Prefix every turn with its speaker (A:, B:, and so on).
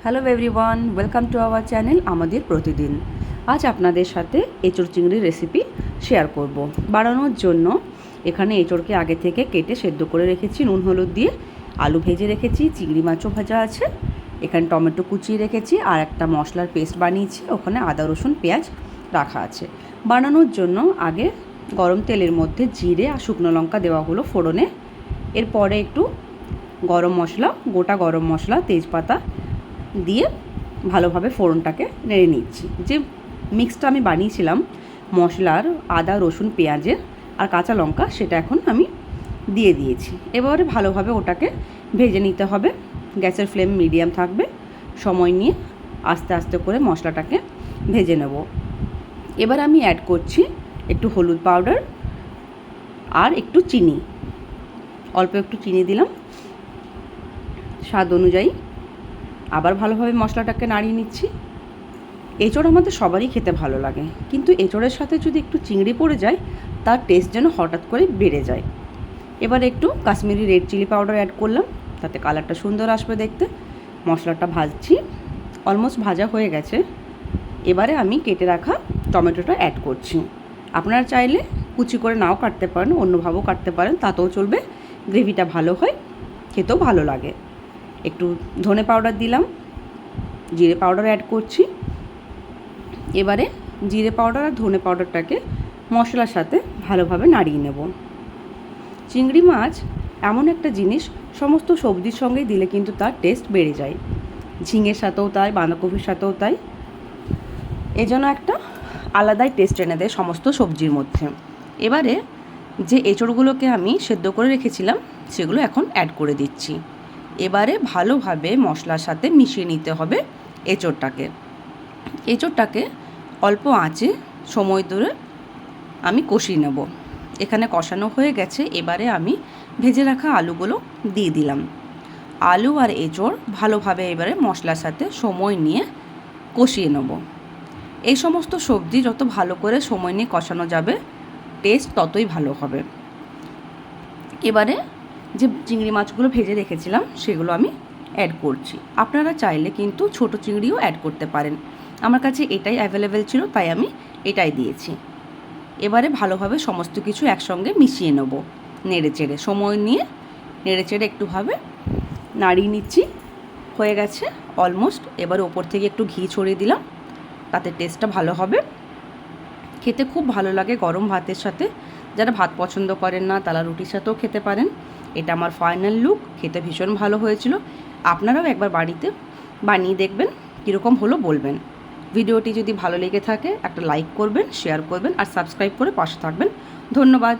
A: Hello everyone, welcome to our channel আমাদের প্রতিদিন। আজ আপনাদের সাথে এঁচোড় চিংড়ির রেসিপি শেয়ার করব। বানানোর জন্য এখানে এঁচোড়কে আগে থেকে কেটে সেদ্ধ করে রেখেছি নুন হলুদ দিয়ে, আলু ভেজে রেখেছি, চিংড়ি মাছও ভাজা আছে, এখানে টমেটো কুচিয়ে রেখেছি আর একটা মশলার পেস্ট বানিয়েছি, ওখানে আদা রসুন পেঁয়াজ রাখা আছে। বানানোর জন্য আগে গরম তেলের মধ্যে জিরে আর শুকনো লঙ্কা দেওয়া হলো ফোড়নে। এরপরে একটু গরম মশলা, গোটা গরম মশলা, তেজপাতা দিয়ে ভালোভাবে ফোড়নটাকে নেড়ে নিচ্ছি। যে মিক্সটা আমি বানিয়েছিলাম মশলার, আদা রসুন পেঁয়াজের আর কাঁচা লঙ্কা, সেটা এখন আমি দিয়ে দিয়েছি। এবারে ভালোভাবে ওটাকে ভেজে নিতে হবে। গ্যাসের ফ্লেম মিডিয়াম থাকবে, সময় নিয়ে আস্তে আস্তে করে মশলাটাকে ভেজে নেব। এবার আমি অ্যাড করছি একটু হলুদ পাউডার আর একটু চিনি, অল্প একটু চিনি দিলাম স্বাদ অনুযায়ী। আবার ভালোভাবে মশলাটাকে নাড়িয়ে নিচ্ছি। এঁচোড় আমাদের সবারই খেতে ভালো লাগে, কিন্তু এঁচোড়ের সাথে যদি একটু চিংড়ি পড়ে যায় তার টেস্ট যেন হঠাৎ করে বেড়ে যায়। এবার একটু Kashmiri red chilli powder add করলাম, তাতে কালারটা সুন্দর আসবে দেখতে। মশলাটা ভাজছি, অলমোস্ট ভাজা হয়ে গেছে। এবারে আমি কেটে রাখা টমেটোটা অ্যাড করছি। আপনারা চাইলে কুচি করে নাও কাটতে পারেন, অন্যভাবেও কাটতে পারেন, তাতেও চলবে। গ্রেভিটা ভালো হয়, খেতেও ভালো লাগে। একটু ধনে পাউডার দিলাম, জিরে পাউডার অ্যাড করছি। এবারে জিরে পাউডার আর ধনে পাউডারটাকে মশলার সাথে ভালোভাবে নাড়িয়ে নেব। চিংড়ি মাছ এমন একটা জিনিস, সমস্ত সবজির সঙ্গেই দিলে কিন্তু তার টেস্ট বেড়ে যায়। ঝিঙের সাথেও তাই, বাঁধাকপির সাথেও তাই। এজন্য একটা আলাদাই টেস্ট এনে দেয় সমস্ত সবজির মধ্যে। এবারে যে এঁচোড়গুলোকে আমি সেদ্ধ করে রেখেছিলাম সেগুলো এখন অ্যাড করে দিচ্ছি। এবারে ভালোভাবে মশলার সাথে মিশিয়ে নিতে হবে এঁচোড়টাকে অল্প আঁচে সময় ধরে আমি কষিয়ে নেব। এখানে কষানো হয়ে গেছে। এবারে আমি ভেজে রাখা আলুগুলো দিয়ে দিলাম। আলু আর এঁচোড় ভালোভাবে এবারে মশলার সাথে সময় নিয়ে কষিয়ে নেব। এই সমস্ত সবজি যত ভালো করে সময় নিয়ে কষানো যাবে, টেস্ট ততই ভালো হবে। এবারে যে চিংড়ি মাছগুলো ভেজে রেখেছিলাম সেগুলো আমি অ্যাড করছি। আপনারা চাইলে কিন্তু ছোট চিংড়িও অ্যাড করতে পারেন। আমার কাছে এটাই অ্যাভেলেবেল ছিল, তাই আমি এটাই দিয়েছি। এবারে ভালোভাবে সমস্ত কিছু একসঙ্গে মিশিয়ে নেব, নেড়েচেড়ে সময় নিয়ে নেড়েচেড়ে একটুভাবে নাড়িয়ে নিচ্ছি। হয়ে গেছে অলমোস্ট। এবার ওপর থেকে একটু ঘি ছড়িয়ে দিলাম, তাতে টেস্টটা ভালো হবে। খেতে খুব ভালো লাগে গরম ভাতের সাথে। যারা ভাত পছন্দ করেন না তারা রুটির সাথেও খেতে পারেন। এটা আমার ফাইনাল লুক। খেতে ভীষণ ভালো হয়েছিল। আপনারাও একবার বাড়িতে বানিয়ে দেখবেন, কীরকম হলো বলবেন। ভিডিওটি যদি ভালো লেগে থাকে একটা লাইক করবেন, শেয়ার করবেন আর সাবস্ক্রাইব করে পাশে থাকবেন। ধন্যবাদ।